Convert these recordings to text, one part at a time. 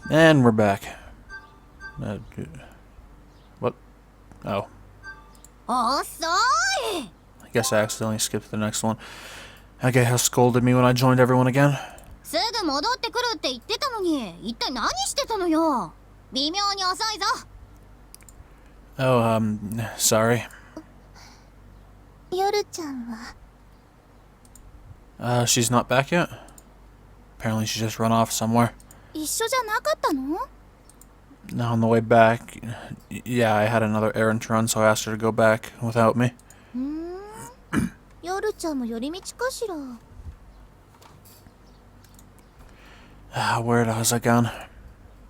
And we're back. What? Oh. I guess I accidentally skipped the next one. Ageha scolded me when I joined everyone again. Oh, sorry. She's not back yet? Apparently she just run off somewhere. Now on the way back, yeah, I had another errand to run, so I asked her to go back without me. Where was I gone?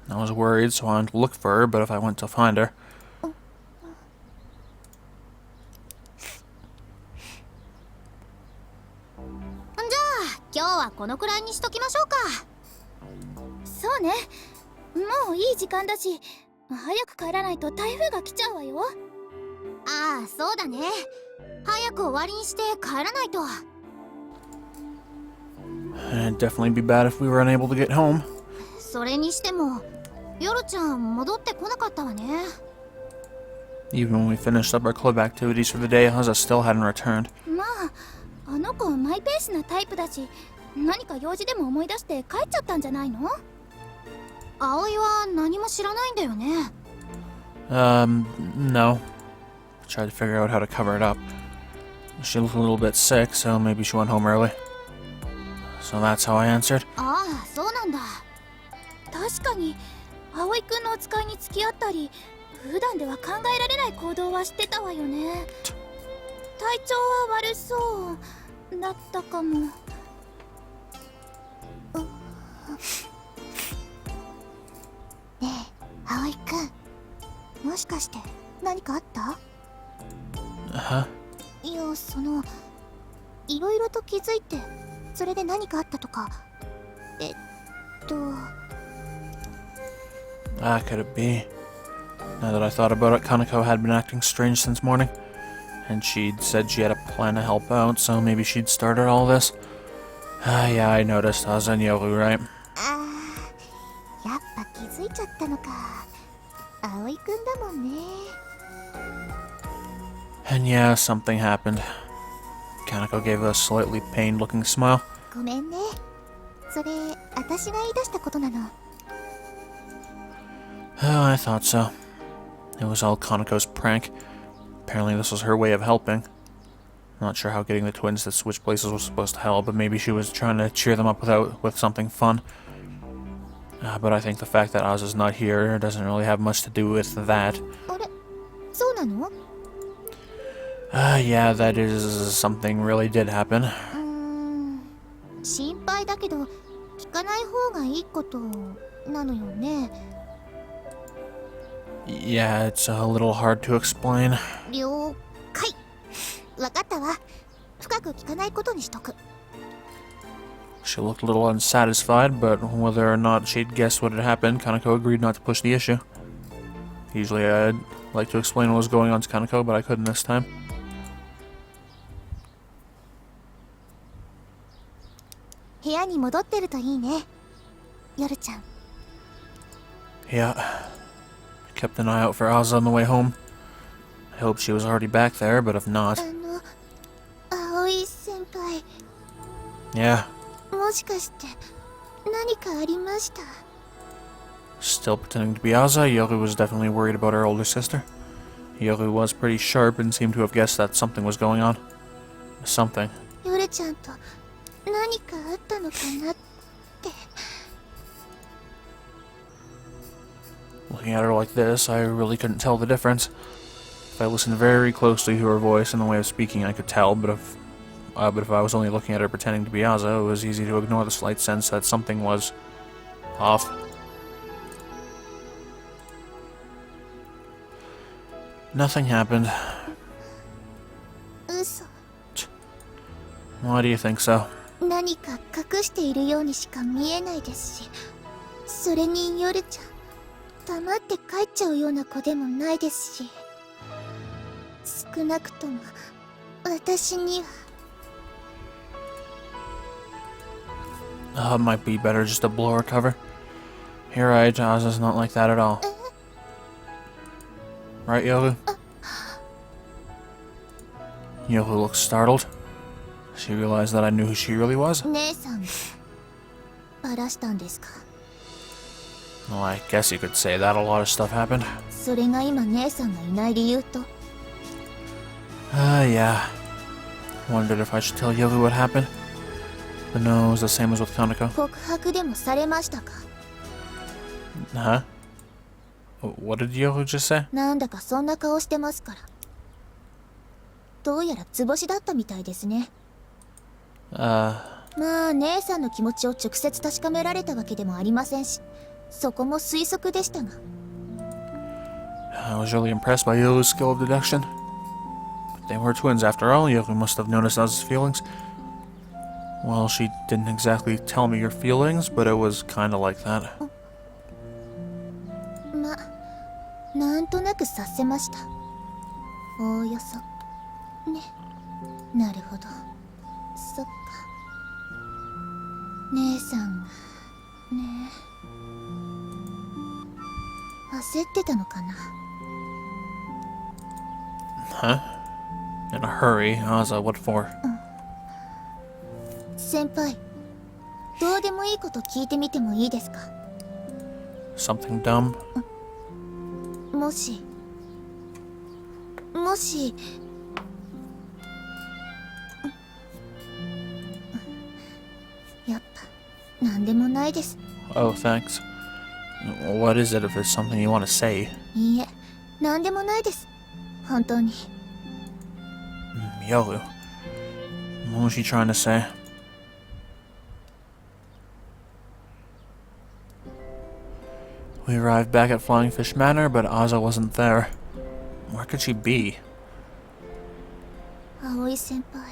I was worried, so I went to look for her, but if I went to find her... It'd definitely be bad if we were unable to get home. Even when we finished up our club activities for the day, Haza still hadn't returned. No. Tried to figure out how to cover it up. She looked a little bit sick, so maybe she went home early. So that's how I answered. Huh? Could it be? Now that I thought about it, Kaneko had been acting strange since morning. And she'd said she had a plan to help out, so maybe she'd started all this. Yeah, I noticed. I was on Yoru, right? And yeah, something happened. Kaneko gave a slightly pained-looking smile. Oh, I thought so. It was all Kaneko's prank. Apparently this was her way of helping. Not sure how getting the twins to switch places was supposed to help, but maybe she was trying to cheer them up with something fun. But I think the fact that Oz is not here doesn't really have much to do with that. Yeah, that is something really did happen. Yeah, it's a little hard to explain. She looked a little unsatisfied, but whether or not she'd guessed what had happened, Kaneko agreed not to push the issue. Usually I'd like to explain what was going on to Kaneko, but I couldn't this time. Yeah. Kept an eye out for Aza on the way home. I hope she was already back there, but if not... Yeah. Still pretending to be Aza, Yoru was definitely worried about her older sister. Yoru was pretty sharp and seemed to have guessed that something was going on. Something. Looking at her like this, I really couldn't tell the difference. If I listened very closely to her voice and the way of speaking, I could tell, but if I was only looking at her pretending to be Aza, it was easy to ignore the slight sense that something was off. Nothing happened. Why do you think so? It might be better just to blow her cover. You're right, Aza's not like that at all. Right, Yoru? Yoru looked startled. She realized that I knew who she really was. 姉さんバラしたんですか。 Well, I guess you could say that. A lot of stuff happened. それが今姉さんがいない理由と。 Yeah. Wondered if I should tell Yoru what happened. But no, it was the same as with Kaneko. 告白でもされましたか。 Huh? What did Yoru just say? なんだかそんな顔してますから。どうやら図星だったみたいですね。まあ姉さんの気持ちを直接確かめられたわけでもありませんし、そこも推測でしたが。I was really impressed by Yoru's skill of deduction. But they were twins after all. Yoru must have noticed Aza's feelings. Well, she didn't exactly tell me your feelings, but it was kinda like that. ま、なんとなく察せました。おおよそ。ね。なるほど。そっか。姉さんがね。焦ってたのかな。Huh? In a hurry? Aza, what for? 先輩、どうでもいいこと聞いてみてもいいですか。 Something dumb? もしやっぱなんでもないです。 Oh, thanks. What is it if it's something you want to say? いいえ、なんでもないです。本当に。 Yoru. What was she trying to say? We arrived back at Flying Fish Manor, but Aza wasn't there. Where could she be? 葵先輩。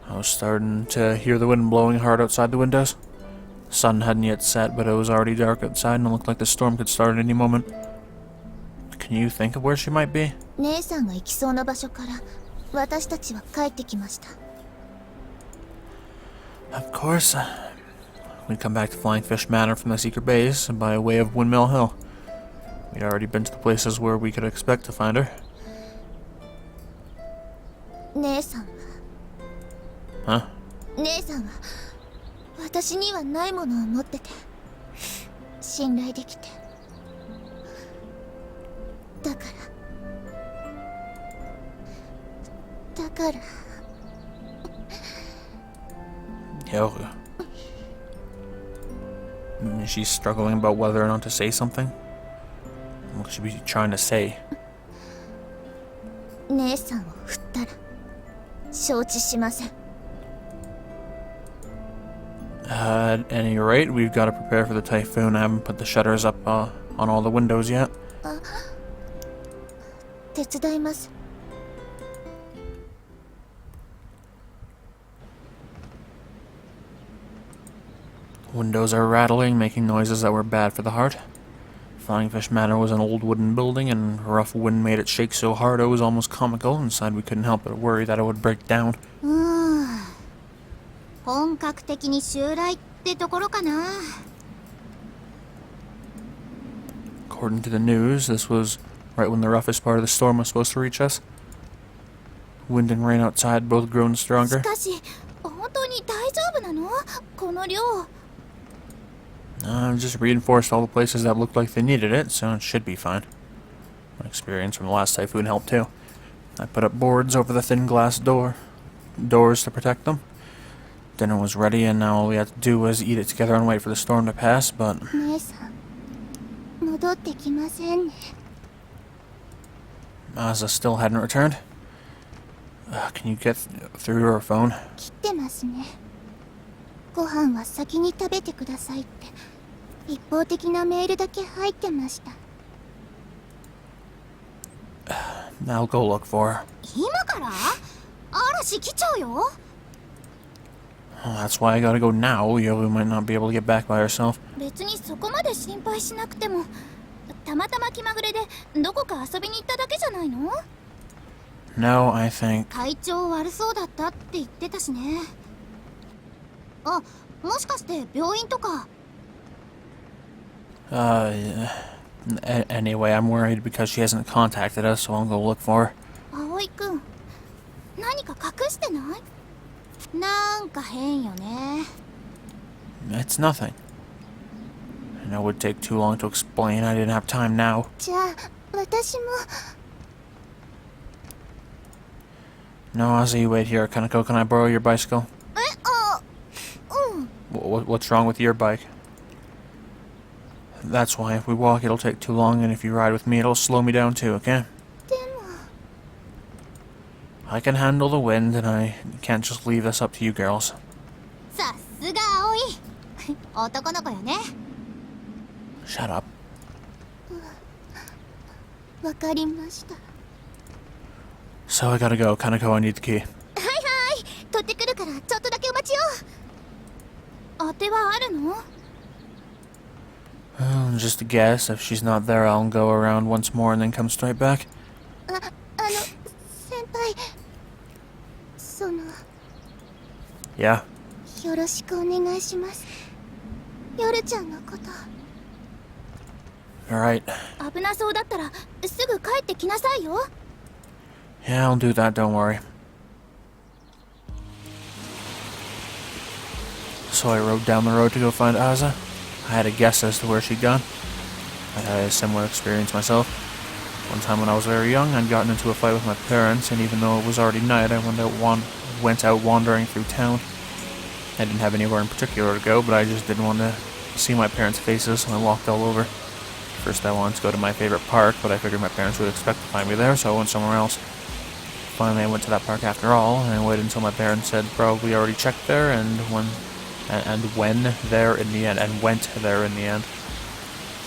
I was starting to hear the wind blowing hard outside the windows. The sun hadn't yet set, but it was already dark outside and it looked like the storm could start at any moment. Can you think of where she might be? 姉さんが行きそうな場所から私たちは帰ってきました。 Of course. We'd come back to Flying Fish Manor from the secret base by way of Windmill Hill. We'd already been to the places where we could expect to find her. 姉さんは。 Huh? 姉さんは私にはないものを持ってて信頼できて。だから。 Yoru. She's struggling about whether or not to say something. What could she be trying to say? 姉さんを振ったら承知しません。 At any rate, we've got to prepare for the typhoon. I haven't put the shutters up on all the windows yet. 手伝います。 Windows are rattling, making noises that were bad for the heart. Flying Fish Manor was an old wooden building, and a rough wind made it shake so hard it was almost comical. Inside, we couldn't help but worry that it would break down. 本格的に襲来ってところかな。 According to the news, this was right when the roughest part of the storm was supposed to reach us. Wind and rain outside both grown し stronger. かし本当に大丈夫なの？この量。 Just reinforced all the places that looked like they needed it, so it should be fine. My experience from the last typhoon helped too. I put up boards over the thin glass doors to protect them. Dinner was ready, and now all we had to do was eat it together and wait for the storm to pass, but... 姉さん、戻ってきませんね。 Aza still hadn't returned. Can you get through to her phone? 切ってますね。ご飯は先に食べてくださいって一方的なメールだけ入ってました。 I'll go look for her. 今から？嵐来ちゃうよ。 Oh, that's why I gotta go now. Yoru might not be able to get back by herself. 別にそこまで心配しなくても、たまたま気まぐれでどこか遊びに行っただけじゃないの？ No, I think... 体調悪そうだったって言ってたしね。あ、もしかして病院とか？ Anyway, I'm worried because she hasn't contacted us, so I'll go look for her. 葵くん、何か隠してない？なんか変よね。 It's nothing. I know it would take too long to explain. I didn't have time now. じゃあ、私も。 No, Ozzy, you wait here. Kanako, can I borrow your bicycle? うん。 What's wrong with your bike? That's why. If we walk, it'll take too long, and if you ride with me, it'll slow me down too, okay? でも。 I can handle the wind, and I can't just leave this up to you girls. さすが葵。男の子よね。 Shut up. わかりました。 So I gotta go. Kanako, I need the key. はいはい。取ってくるからちょっとだけお待ちよ。当てはあるの？ Just a guess. If she's not there, I'll go around once more and then come straight back. 先輩。その。 Yeah. よろしくお願いします。夜ちゃんのこと。 Alright. 危なそうだったらすぐ帰ってきなさいよ。 Yeah, I'll do that, don't worry. So I rode down the road to go find Aza. I had a guess as to where she'd gone. I'd had a similar experience myself. One time when I was very young, I'd gotten into a fight with my parents, and even though it was already night, I went out wandering through town. I didn't have anywhere in particular to go, but I just didn't want to see my parents' faces, so I walked all over. First I wanted to go to my favorite park, but I figured my parents would expect to find me there, so I went somewhere else. Finally, I went to that park after all, and I waited until my parents said probably already checked there, and went there in the end.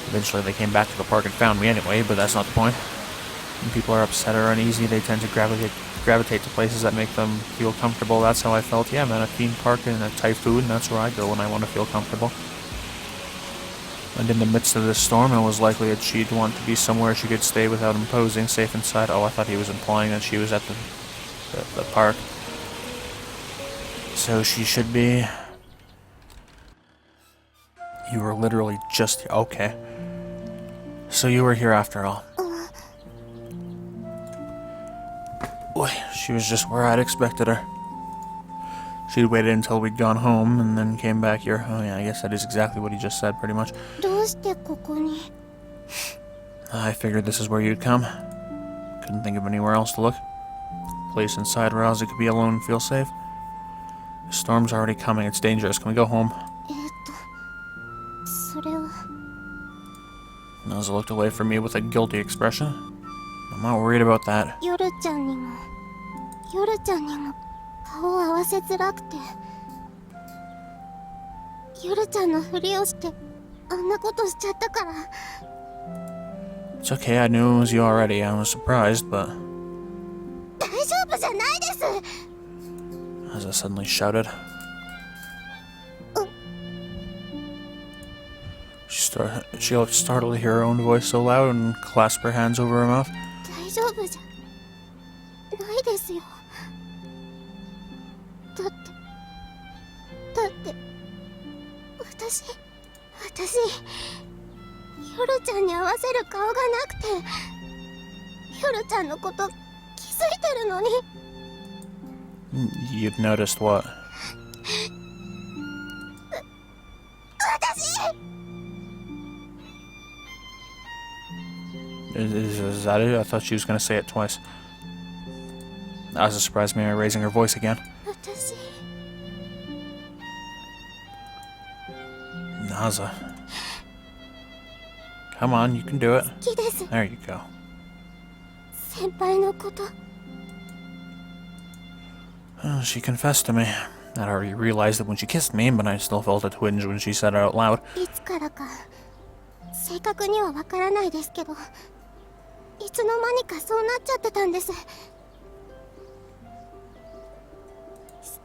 Eventually, they came back to the park and found me anyway, but that's not the point. When people are upset or uneasy, they tend to gravitate to places that make them feel comfortable. That's how I felt. Yeah, man, a theme park and a typhoon, that's where I go when I want to feel comfortable. And in the midst of this storm, it was likely that she'd want to be somewhere she could stay without imposing, safe inside. Oh, I thought he was implying that she was at the park. So she should be... You were literally just... Okay. So you were here after all. Boy, she was just where I'd expected her. She'd waited until we'd gone home and then came back here. Oh yeah, I guess that is exactly what he just said, pretty much. どうしてここに？ I figured this is where you'd come. Couldn't think of anywhere else to look. A place inside where Ozzy could be alone and feel safe. The storm's already coming, it's dangerous. Can we go home? それは。 Ozzy looked away from me with a guilty expression. I'm not worried about that. 夜ちゃんにも顔を合わせづらくて。夜ちゃんのふりをしてあんなことしちゃったから。 It's okay, I knew it was you already. I was surprised, but... 大丈夫じゃないです。 As I suddenly shouted. She looked startled to hear her own voice so loud and clasped her hands over her mouth. 大丈夫じゃないですよ。だって私夜ちゃんに合わせる顔がなくて、夜ちゃんのこと気づいてるのに。 You'd noticed what? 私 Is that it? I thought she was going to say it twice. Asa surprised me by raising her voice again. 私 Asa. Come on, you can do it. 好きです。 There you go. 先輩のこと。 She confessed to me. I'd already realized it when she kissed me, but I still felt a twinge when she said it out loud. いつからか正確にはわからないですけど、いつの間にかそうなっちゃってたんです。好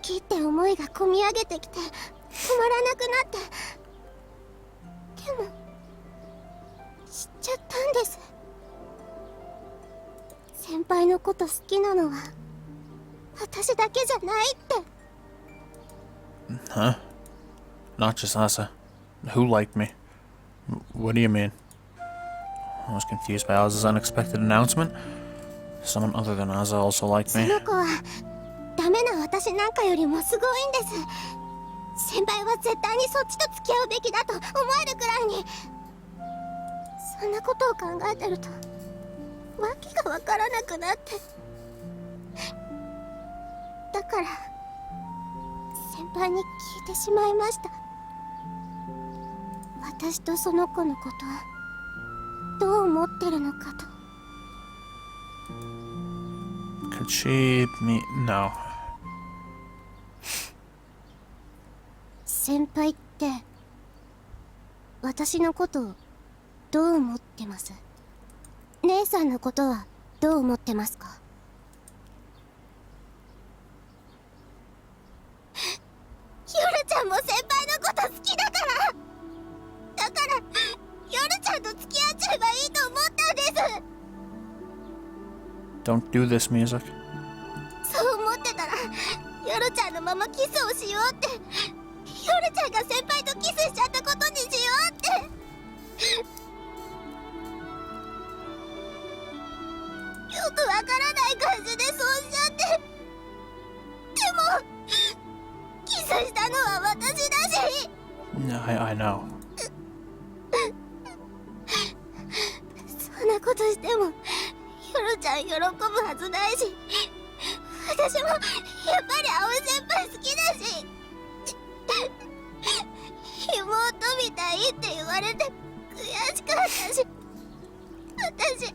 きって思いがこみ上げてきて止まらなくなって、でも知っちゃったんです。先輩のこと好きなのは私だけじゃないって。 Huh? Not just Asa. Who liked me? What do you mean? I was confused by Oz's unexpected announcement. Someone other than Oz also liked そ me. の子はダメな私なんかよりもすごいんです。先輩は絶対にそっちと付き合うべきだと思えるくらいに。そんなことを考えてるとわけがわからなくなって、だから先輩に聞いてしまいました。私とその子のことどう思ってるのかと。 Could she me? No. 先輩って私のことをどう思ってます？姉さんのことはどう思ってますか？ヨルちゃんも先輩のこと好きだから、ヨルちゃんと付き合っちゃえばいいと思ったんです。 Don't do this, music. そう思ってたらヨルちゃんのままキスをしようって、ヨルちゃんが先輩とキスしちゃったことにしようって。よくわからない感じでそうしちゃって。でもキスしたのは私だし。 I know. そんなことしてもヨルちゃん喜ぶはずないし、私もやっぱり葵先輩好きだし、妹みたいって言われて悔しかったし、私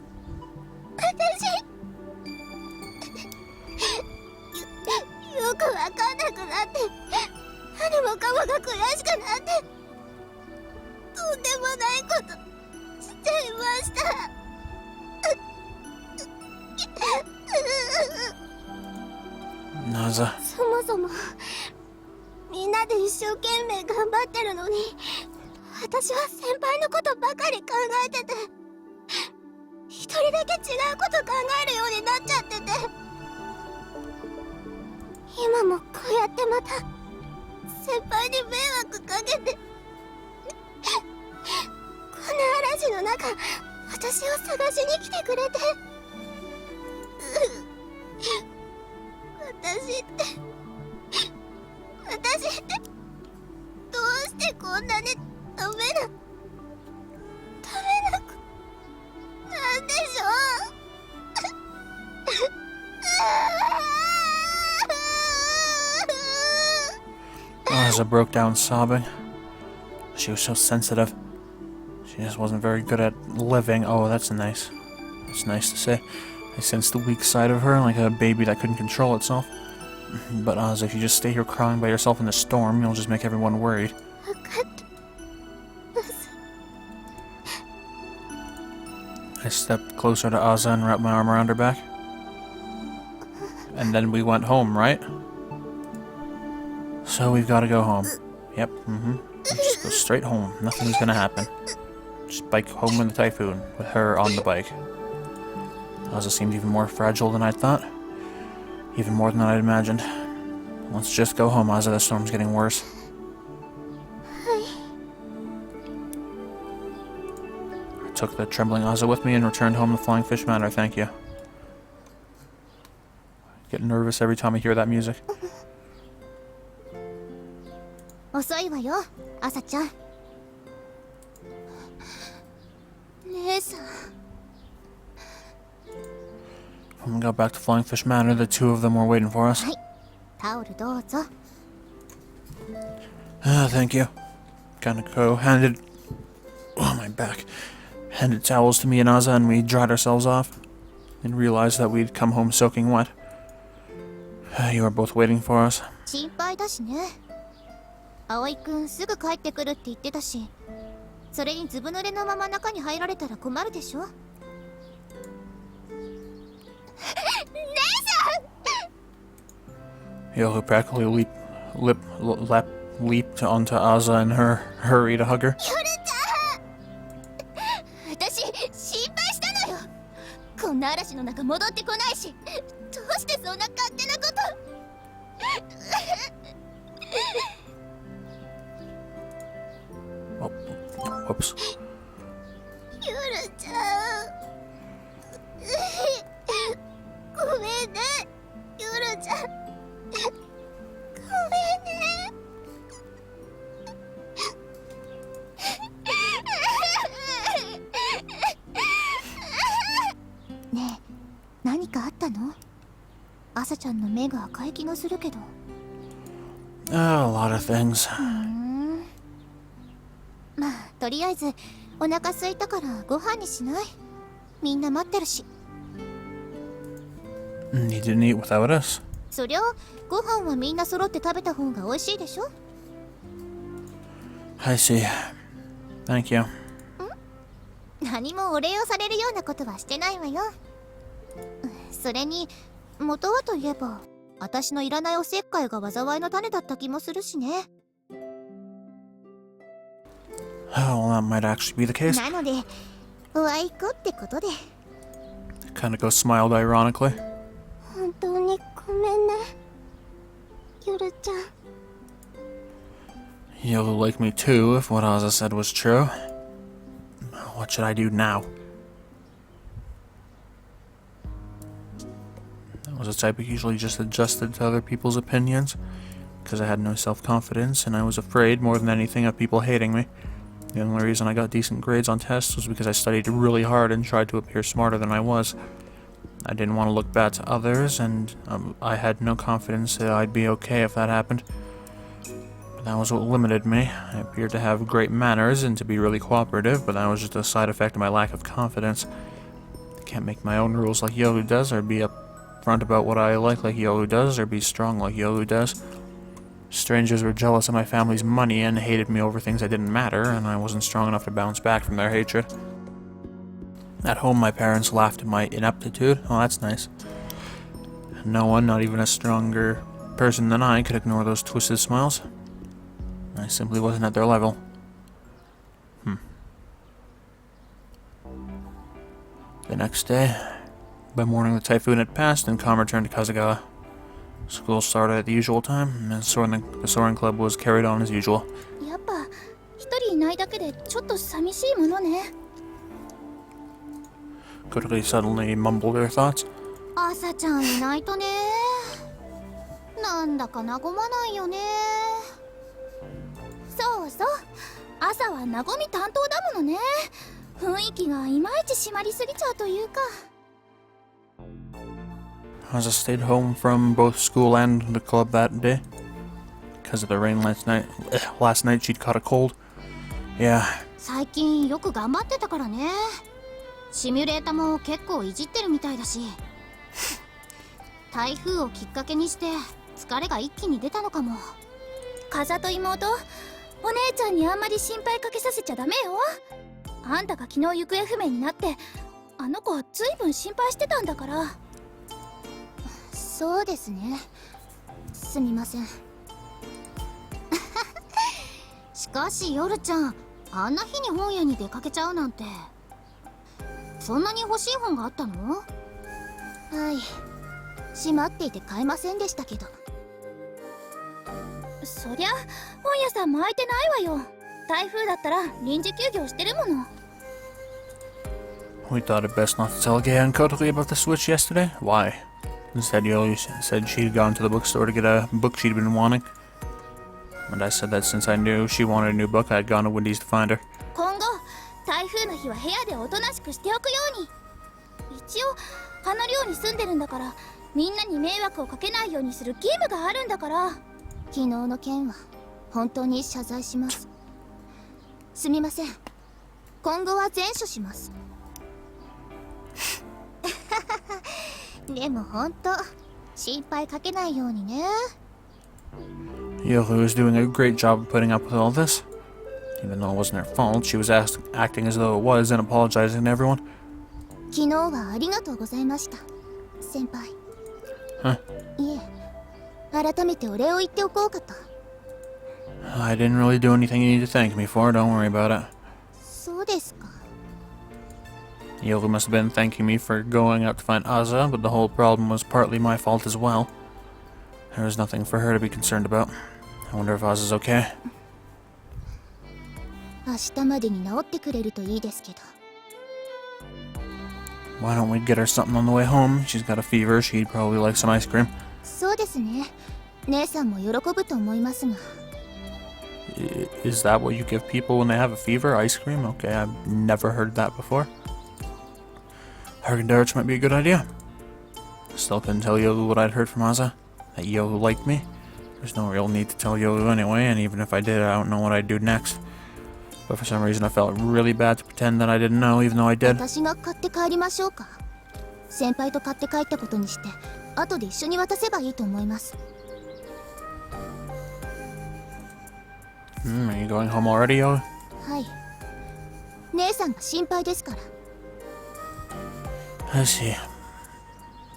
よくわかんなくなって、何もかもが悔しくなって、とんでもないことしちゃいました。Naza. そもそもみんなで一生懸命頑張ってるのに、私は先輩のことばかり考えてて、一人だけ違うこと考えるようになっちゃってて、今もこうやってまた先輩に迷惑かけて、こんな嵐の中私を探しに来てくれて、私ってどうしてこんなにダメな子なんでしょう。 Naza broke down sobbing. She was so sensitive. She just wasn't very good at living. Oh, that's nice. That's nice to say. I sensed the weak side of her, like a baby that couldn't control itself. But Oz, if you just stay here crying by yourself in the storm, you'll just make everyone worried. 分かってます。 I stepped closer to Ozza and wrapped my arm around her back. And then we went home, right? So we've got to go home. Yep, Just go straight home. Nothing's gonna happen. Just bike home in the typhoon, with her on the bike. Ozza seemed even more fragile than I'd thought. Even more than I'd imagined. Let's just go home, Ozza. The storm's getting worse. I took the trembling Ozza with me and returned home to Flying Fish Manor, thank you. I get nervous every time I hear that music. 遅いわよ、朝ちゃん。姉さん。 When we got back to Flying Fish Manor, the two of them were waiting for us. はい、タオルどうぞ。Thank you. Kaneko handed... Oh, my back. Handed towels to me and Ozza, and we dried ourselves off. And realized that we'd come home soaking wet. You were both waiting for us. 心配だしね。葵くんすぐ帰ってくるって言ってたし、それにずぶ濡れのまま中に入られたら困るでしょ。 Yoho practically leaped onto Ozza in her hurry to hug her. ヨルちゃん、私心配したのよ。こんな嵐の中戻ってこないし、どうしてそんな勝手なこと。Oh, whoops. 朝ちゃんの目が赤い気がするけど。A lot of things. まあとりあえずお腹空いたからご飯にしない？みんな待ってるし。You didn't eat without us. そりゃご飯はみんな揃って食べた方が美味しいでしょ。 I see. Thank you. 何もお礼をされるようなことはしてないわよ。それに元はといえば私のいらないおせっかいが災いの種だった気もするしね。Oh, well, that might actually be the case. なのでおあいこってことで。 Kaneko smiled ironically. 本当にごめんね、夜ちゃん。 You'll like me too if what Aza said was true. What should I do now? I was a type who usually just adjusted to other people's opinions, because I had no self-confidence and I was afraid more than anything of people hating me. The only reason I got decent grades on tests was because I studied really hard and tried to appear smarter than I was. I didn't want to look bad to others, and I had no confidence that I'd be okay if that happened. But that was what limited me. I appeared to have great manners and to be really cooperative, but that was just a side effect of my lack of confidence. I can't make my own rules like Yoru does, or be upfront about what I like Yoru does, or be strong like Yoru does. Strangers were jealous of my family's money and hated me over things that didn't matter, and I wasn't strong enough to bounce back from their hatred. At home, my parents laughed at my ineptitude. Oh, that's nice. No one, not even a stronger person than I, could ignore those twisted smiles. I simply wasn't at their level. The next day, by morning the typhoon had passed and calm returned to Kazagawa. School started at the usual time, and the soaring club was carried on as usual. やっぱ一人いないだけでちょっと寂しいものね。 Quickly suddenly mumbled her thoughts. 朝ちゃんいないとね。なんだか和まないよね。そうそう、朝は和み担当だものね。雰囲気がいまいち締まりすぎちゃうというか。 Asa stayed home from both school and the club that day. Because of the rain last night she'd caught a cold. Yeah. 最近よく頑張ってたからね。シミュレータも結構いじってるみたいだし。台風をきっかけにして疲れが一気に出たのかも。風と妹、お姉ちゃんにあんまり心配かけさせちゃダメよ。あんたが昨日行方不明になって、あの子はずいぶん心配してたんだから。そうですね、すみません。しかし夜ちゃん、あんな日に本屋に出かけちゃうなんて。そんなに欲しい本があったの？はい、閉まっていて買えませんでしたけど。そりゃ本屋さんも開いてないわよ。台風だったら臨時休業してるもの。 We thought it best not to tell Gay and Kotoli about the Switch yesterday. Why? Instead, Yoli said she'd gone to the bookstore to get a book she'd been wanting. And I said that since I knew she wanted a new book, I'd gone to Wendy's to find her. 今後台風の日は部屋でおとなしくしておくように。一応あの寮に住んでるんだから、みんなに迷惑をかけないようにする義務があるんだから。昨日の件は本当に謝罪します。すみません、今後は善処します。でも本当心配かけないようにね。 Yoru was doing a great job of putting up with all this. Even though it wasn't her fault, she was acting as though it was and apologizing to everyone. 昨日はありがとうございました、先輩。いえ、改めてお礼を言っておこうかと。 I didn't really do anything you need to thank me for, don't worry about it. そうですか。 Yoru must have been thanking me for going out to find Aza, but the whole problem was partly my fault as well. There was nothing for her to be concerned about. I wonder if Aza's okay. 明日までに治ってくれるといいですけど。 Why don't we get her something on the way home? She's got a fever, she'd probably like some ice cream. そうですね、姉さんも喜ぶと思いますが。 Is that what you give people when they have a fever? Ice cream? Okay, I've never heard that before. Haagen-Dazs might be a good idea. Still couldn't tell Yoru what I'd heard from Asa. That Yoru liked me. There's no real need to tell Yoru anyway, and even if I did, I don't know what I'd do next. But for some reason I felt really bad to pretend that I didn't know, even though I did. 私が買って帰りましょうか。先輩と買って帰ったことにして、後で一緒に渡せばいいと思います。Are you going home already, Yoru? はい。姉さんが心配ですから。I see.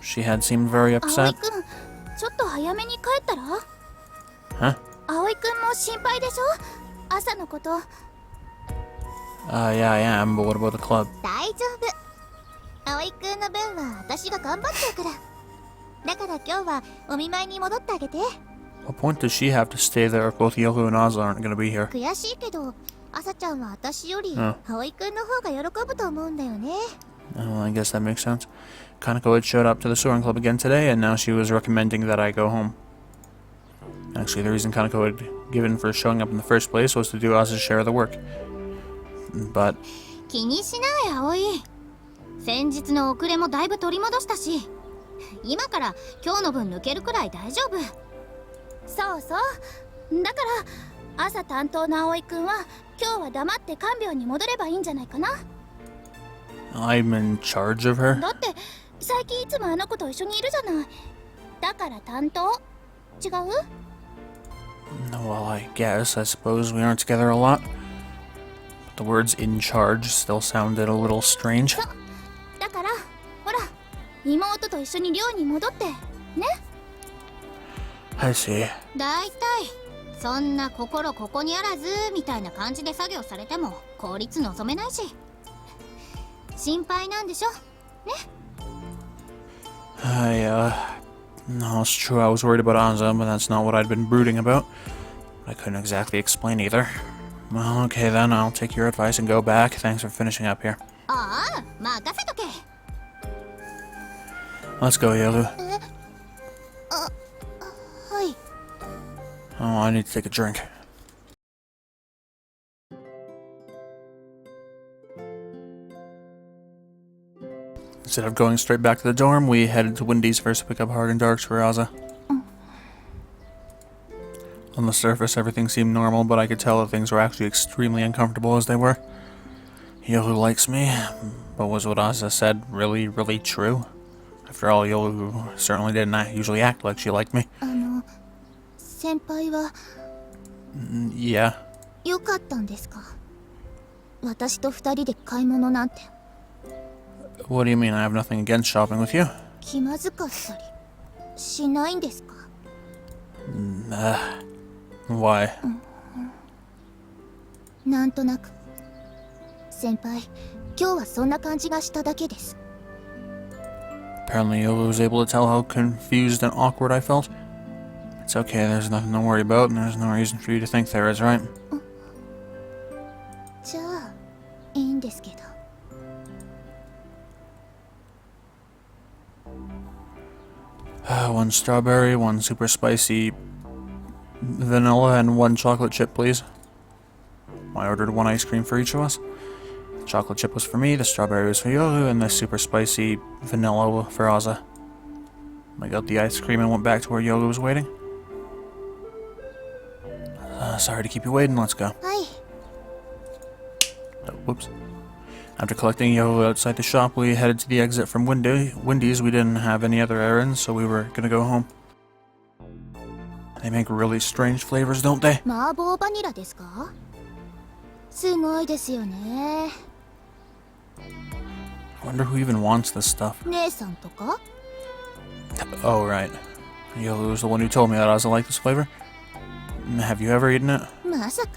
She had seemed very 葵 upset. くん、ちょっと早めに帰ったら？ Huh? 葵くんも心配でしょ？朝のこと。Yeah, I am, but what about the club? 大丈夫。葵くんの分は私が頑張っちゃうから。だから今日はお見舞いに戻ってあげて。What point does she have to stay there if both Yoru and Asa aren't gonna be here? 悔しいけど、朝ちゃんは私よりうん葵くんの方が喜ぶと思うんだよね。Well, I guess that makes sense. Kaneko had showed up to the soaring club again today, and now she was recommending that I go home. Actually, the reason Kaneko had given for showing up in the first place was to do Asa's share of the work. But 気にしない葵。先日の遅れもだいぶ取り戻したし、今から今日の分抜けるくらい大丈夫。そうそう。だから朝担当の葵くんは今日は黙って看病に戻ればいいんじゃないかな。I'm in charge of her? だって最近いつもあの子と一緒にいるじゃない。だから担当違う？ Well, I guess. I suppose we aren't together a lot. But the words in charge still sounded a little strange. だからほら妹と一緒に寮に戻ってね。I see. だいたいそんな心ここにあらずみたいな感じで作業されても効率望めないし。心配なんでしょね。No, it's true. I was worried about Asa, but that's not what I'd been brooding about. I couldn't exactly explain either. Well, okay then, I'll take your advice and go back. Thanks for finishing up here. ああ、任せとけ。Let's go, Yoru. はい。 Oh, I need to take a drink. Instead of going straight back to the dorm, we headed to Wendy's first to pick up Hard and Darks for Asa. On the surface, everything seemed normal, but I could tell that things were actually extremely uncomfortable as they were. Yoru likes me, but was what Asa said really, really true? After all, Yoru certainly didn't usually act like she liked me. 先輩は Yeah. 良かったんですか？私と二人で買い物なんて。What do you mean? I have nothing against shopping with you. 気まずかったりしないんですか？ Why? なんとなく先輩、今日はそんな感じがしただけです。 Apparently Yoru was able to tell how confused and awkward I felt. It's okay, there's nothing to worry about, and there's no reason for you to think there is, right? じゃあいいんですけど。One strawberry, one super spicy vanilla, and one chocolate chip, please. I ordered one ice cream for each of us. The chocolate chip was for me, the strawberry was for Yoru, and the super spicy vanilla for Asa. I got the ice cream and went back to where Yoru was waiting. Sorry to keep you waiting, let's go. はい。 Oh, whoops. After collecting Yoru outside the shop, we headed to the exit from Wendy's. We didn't have any other errands, so we were gonna go home. They make really strange flavors, don't they? 麻婆バニラですか？すごいですよね。 I wonder who even wants this stuff. 姉さんとか？ Oh, right. Yoru was the one who told me that Asa liked this flavor. Have you ever eaten it? まさか。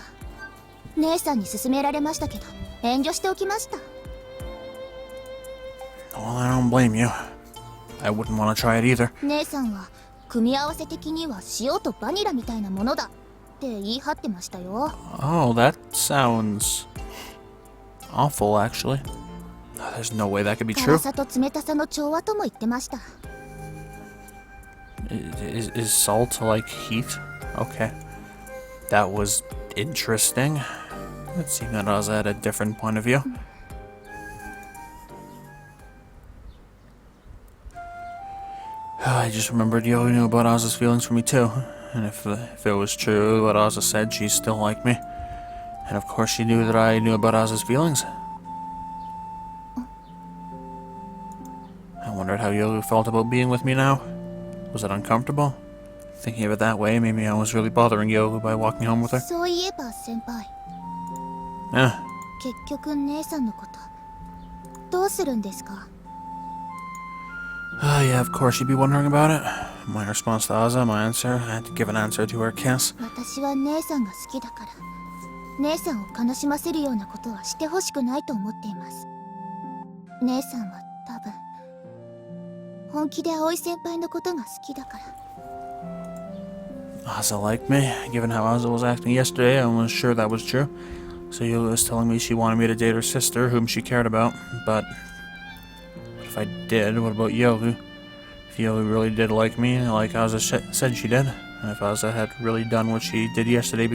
姉さんに勧められましたけど、遠慮しておきました。 Well, I don't blame you. I wouldn't want to try it either. 姉さんは組み合わせ的には塩とバニラみたいなものだって言い張ってましたよ。 Oh, that sounds awful, actually. There's no way that could be 辛 true. さと冷たさの調和とも言ってました。 Is salt like heat? Okay. That was interesting. It seemed that Asa had a different point of view. I just remembered Yoru knew about Oz's feelings for me too. And if it was true what Oza said, she still liked me. And of course she knew that I knew about Oz's feelings. I wondered how Yoru felt about being with me now. Was it uncomfortable? Thinking of it that way, maybe I was really bothering Yoru by walking home with her. そういえば先輩、 Yeah. 結局姉さんのことどうするんですか？ Yeah, of course you'd be wondering about it. My response to Ozza, my answer, I had to give an answer to her kiss. 私は姉さんが好きだから、姉さんを悲しませるようなことはしてほしくないと思っています。姉さんは多分本気で葵先輩のことが好きだから。 Ozza liked me. Given how Ozza was acting yesterday, I was sure that was true. So Yoru was telling me she wanted me to date her sister, whom she cared about. But if I did, what about Yoru? If Yoru really did like me, like Ozza said she did, and if Ozza had really done what she did yesterday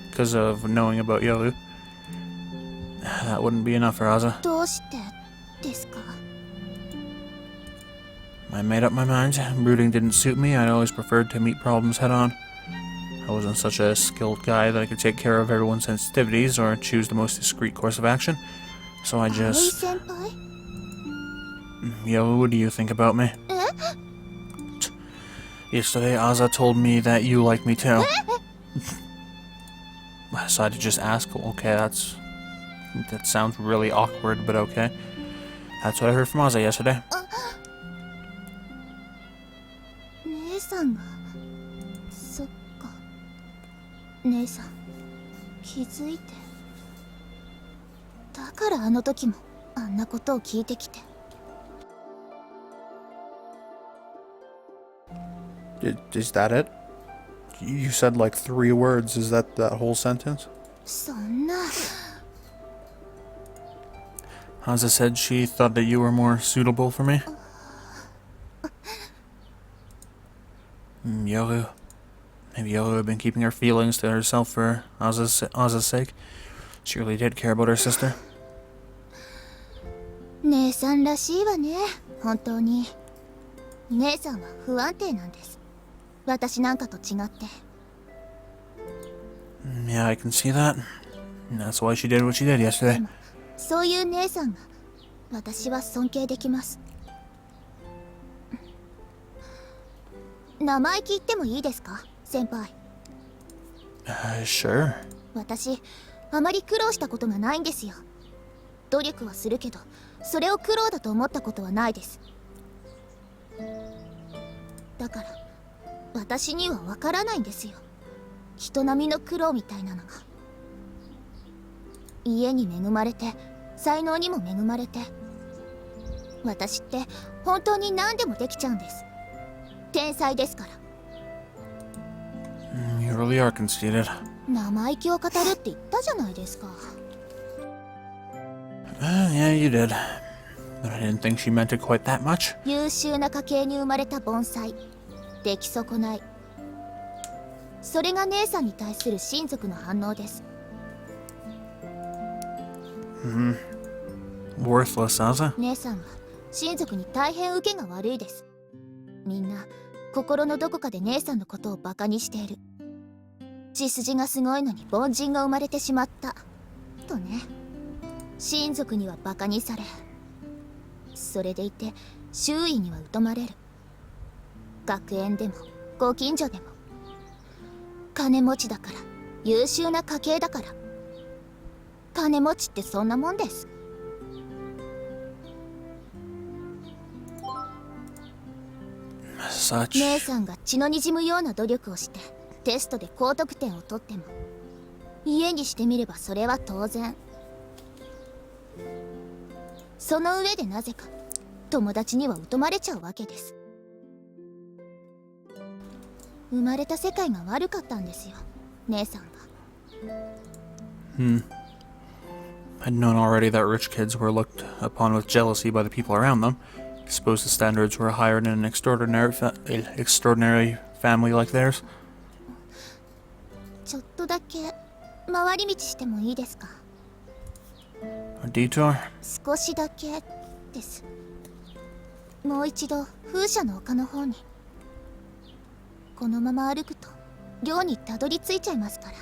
because of knowing about Yoru, that wouldn't be enough for Ozza. どうしてですか？ I made up my mind. Brooding didn't suit me. I'd always preferred to meet problems head on. I wasn't such a skilled guy that I could take care of everyone's sensitivities or choose the most discreet course of action. So I 葵 just... 先輩？ Yo, what do you think about me? Yesterday, Ozza told me that you like me too. I decided to just ask. Okay, that sounds really awkward, but okay. That's what I heard from Ozza yesterday. 姉さんが、そっか。姉さん、気づいて。だからあの時もあんなことを聞いてきて。 Is that it? You said like 3 words. Is that whole sentence? そんな。 Ozza said she thought that you were more suitable for me. Yoru. Maybe Yoru had been keeping her feelings to herself for Ozza's sake. She really did care about her sister. 姉さんらしいわね、本当に。姉さんは不安定なんです。私なんかと違って。 Yeah, I can see that. And that's why she did what she did yesterday. でもそういう姉さんが私は尊敬できます。生意気言ってもいいですか、先輩。 Sure. 私あまり苦労したことがないんですよ。努力はするけどそれを苦労だと思ったことはないです。だから私にはわからないんですよ、人並みの苦労みたいなのが。家に恵まれて才能にも恵まれて、私って本当に何でもできちゃうんです。天才ですから。 You really are conceited. 生意気を語るって言ったじゃないですか。 Yeah, you did. But I didn't think she meant it quite that much. 優秀な家系に生まれた盆栽、出来損ない。それが姉さんに対する親族の反応です。 Worthless, Ozza. 姉さんは親族に大変受けが悪いです。みんな心のどこかで姉さんのことをバカにしている。血筋がすごいのに凡人が生まれてしまったとね。親族にはバカにされ、それでいて周囲には疎まれる。学園でもご近所でも。金持ちだから、優秀な家系だから。金持ちってそんなもんです。 Such. 姉さんが血のにじむような努力をしてテストで高得点を取っても、家にしてみればそれは当然。その上でなぜか友達には疎まれちゃうわけです。生まれた世界が悪かったんですよ、姉さんが。 I'd known already that rich kids were looked upon with jealousy by the people around them. Suppose the standards were higher in an extraordinary family like theirs. ちょっとだけ回り道してもいいですか？ A detour? 少しだけです。もう一度風車の丘の方に。このまま歩くと寮にたどり着いちゃいますから。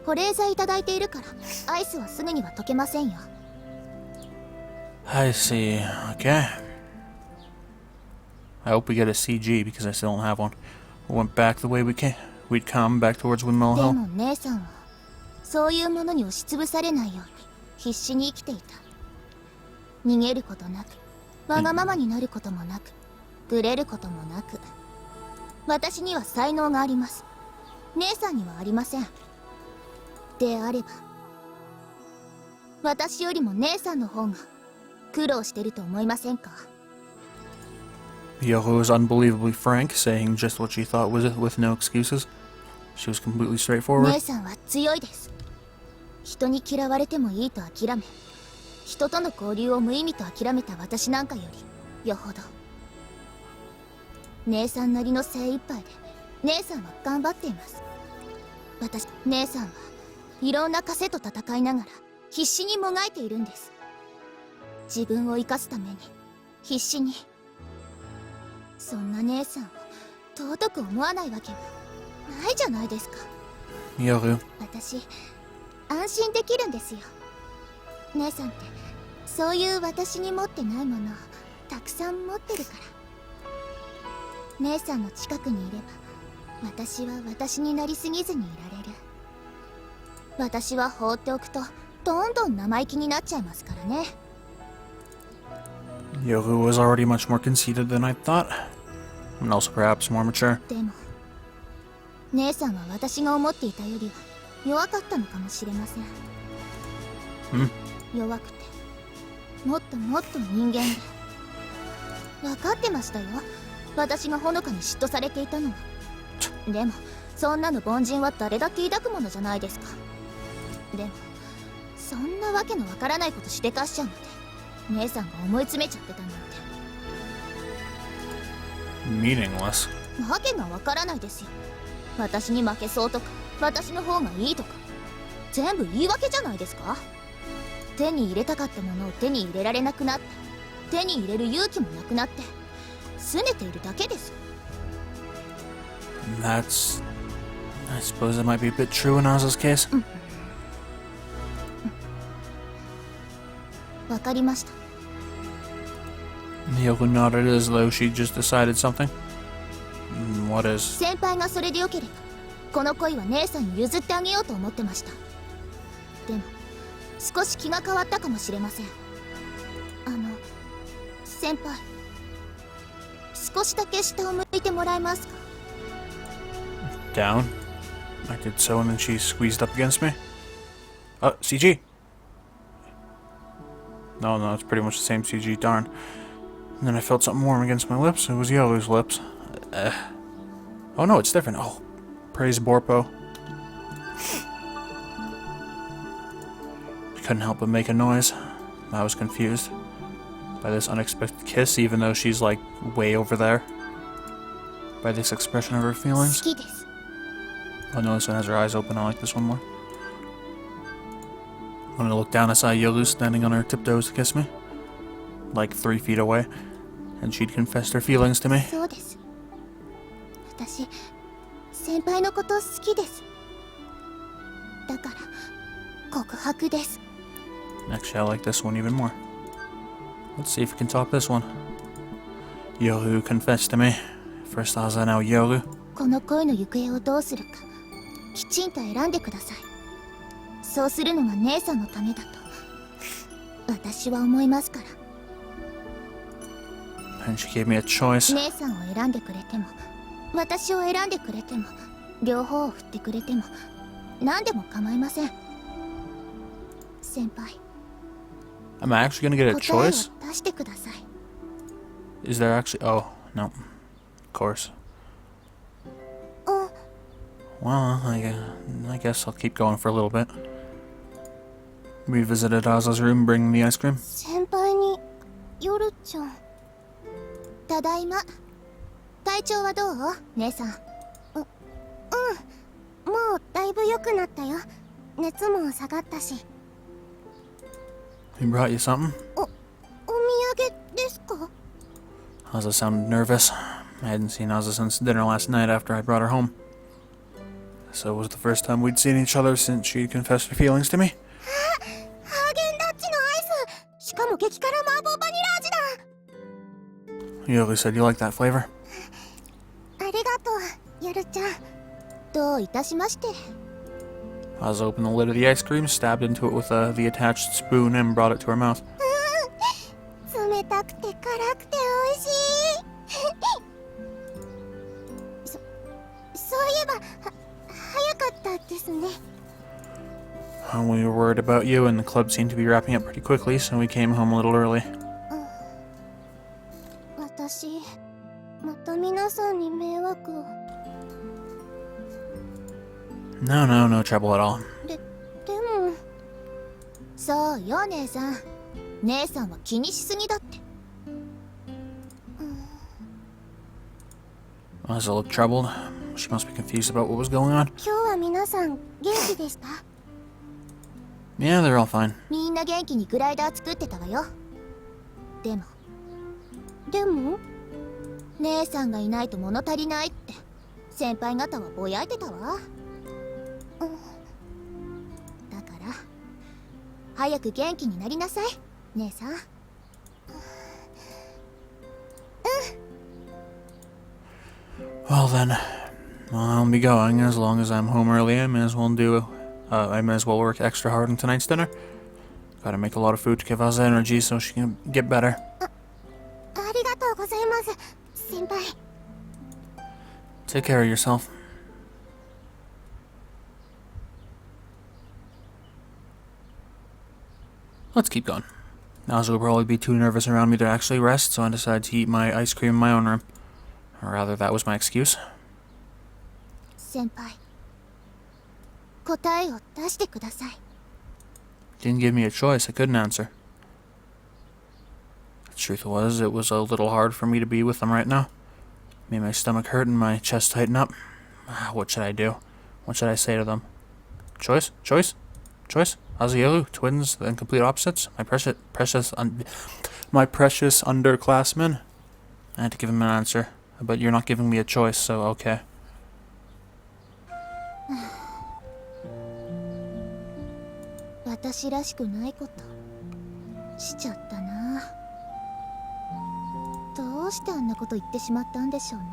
保冷剤いただいているからアイスはすぐには溶けませんよ。 I see. Okay. I hope we get a CG because I still don't have one. We went back the way we'd come back towards Windmill で Hill. も姉さんはそういうものに押しつぶされないように必死に生きていた。逃げることなく、わがままになることもなく、ぐれることもなく。私には才能があります。姉さんにはありません。であれば私よりも姉さんの方が苦労してると思いませんか？ Yoho was unbelievably frank, saying just what she thought was it with no excuses. She was completely straightforward. 姉さんは強いです。人に嫌われてもいいと諦め、人との交流を無意味と諦めた私なんかよりよほど。姉さんなりの精一杯で姉さんは頑張っています。姉さんはいろんな枷と戦いながら必死にもがいているんです。自分を生かすために必死に。そんな姉さんを尊く思わないわけがないじゃないですか。 Yoho. 私安心できるんですよ。姉さんってそういう私に持ってないものをたくさん持ってるから。姉さんの近くにいれば私は私になりすぎずにいられる。私は放っておくとどんどん生意気になっちゃいますからね。 Yoho was already much more conceited than I thought, and also perhaps more mature. でも姉さんは私が思っていたよりは弱かったのかもしれません。弱くてもっともっと人間で。分かってましたよ、私がほのかに嫉妬されていたのは。でもそんなの凡人は誰だって抱くものじゃないですか。でもそんなわけのわからないことしでかしちゃうので姉さんが思い詰めちゃってたなんて。 Meaningless. わけがわからないですよ。私に負けそうとか私の方がいいとか全部言い訳じゃないですか。手に入れたかったものを手に入れられなくなって、手に入れる勇気もなくなって拗ねているだけです。 That's... I suppose that might be a bit true in Oz's case. わかりました。 Yoho nodded as though she just decided something. What is? 先輩がそれでよければこの恋は姉さんに譲ってあげようと思ってました。でも少し気が変わったかもしれません。先輩、少しだけ下を向いてもらえますか？ Down. I did so, and then she squeezed up against me. CG! No, it's pretty much the same CG, darn. And then I felt something warm against my lips. It was Yellow's lips. Oh no, it's different. Oh, praise Borpo. I couldn't help but make a noise. I was confused by this unexpected kiss, even though she's like way over there. By this expression of her 好 feelings. きです。 Oh no, this one has her eyes open. I like this one more. When I looked down, I saw Yolu standing on her tiptoes to kiss me. Like 3 feet away. And she'd confessed her feelings to me. そうです。私先輩のこと好きです。だから告白です。 Actually, I like this one even more. Let's see if we can top this one. Yoru confessed to me. First Aza, now Yoru. この恋の行方をどうするかきちんと選んでください。そうするのが姉さんのためだと私は思いますから。 And she gave me a choice. 姉さんを選んでくれても私を選んでくれても両方を振ってくれても何でも構いません。先輩、 Am I actually gonna get a 答えを choice? 出してください。 Is there actually... Oh, no. Of course. あ、 Well, I guess I'll keep going for a little bit. We visited Aza's room, bringing the ice cream. 先輩に夜ちゃん。ただいま。体調はどう姉さん？もうだいぶ良くなったよ。熱も下がったし。 He brought you something? お土産ですか？ Aza sounded nervous. I hadn't seen Ozzy since dinner last night after I brought her home. So it was the first time we'd seen each other since she'd confessed her feelings to me. ハーゲンダッツのアイス、しかも激辛麻婆バニラ味だ。 You always said you liked that flavor. ありがとう、やるちゃん。どういたしまして。 Ozzy opened the lid of the ice cream, stabbed into it with the attached spoon, and brought it to her mouth. 冷たくて辛くて美味しい。そういえば早かったですね。 We were worried about you, and the club seemed to be wrapping up pretty quickly, so we came home a little early. 私また皆さんに迷惑を。 No trouble at all. でもそうよ姉さん。姉さんは気にしすぎだって。 Ozzy looked troubled. She must be confused about what was going on. 今日は皆さん元気でした？ Yeah, they're all fine. みんな元気にグライダー作ってたわよ。でも姉さんがいないと物足りないって先輩方はぼやいてたわ。だから早く元気になりなさい姉さん。 Well then, I'll be going. As long as I'm home early, I may as well work extra hard on tonight's dinner. Gotta make a lot of food to give us energy so she can get better. ありがとうございます先輩。 Take care of yourself. Let's keep going. Ozzy will probably be too nervous around me to actually rest, so I decided to eat my ice cream in my own room. Or rather, that was my excuse. 先輩答えを出してください。 Didn't give me a choice, I couldn't answer. The truth was, it was a little hard for me to be with them right now. Made my stomach hurt and my chest tighten up. What should I do? What should I say to them? Choice? Choice? Choice? Azielu, twins, then complete opposites? My precious underclassmen? I had to give him an answer. But you're not giving me a choice, so okay. 私らしくないことしちゃったな。どうしてあんなこと言ってしまったんでしょうね。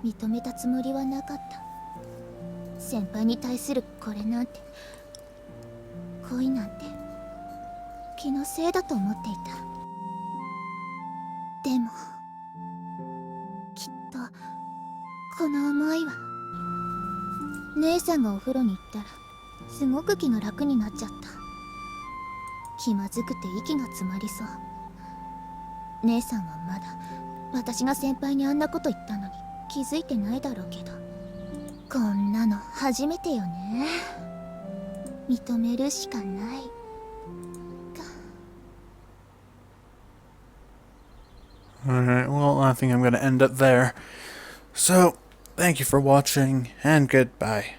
認めたつもりはなかった。先輩に対するこれなんて恋なんて気のせいだと思っていた。でもきっとこの思いは姉さんがお風呂に行ったらすごく気が楽になっちゃった。気まずくて息が詰まりそう。姉さんはまだ私が先輩にあんなこと言ったのに気づいてないだろうけど、こんなの初めてよね。認めるしかないか。 Alright, well, I think I'm gonna end it there. So, thank you for watching, and goodbye.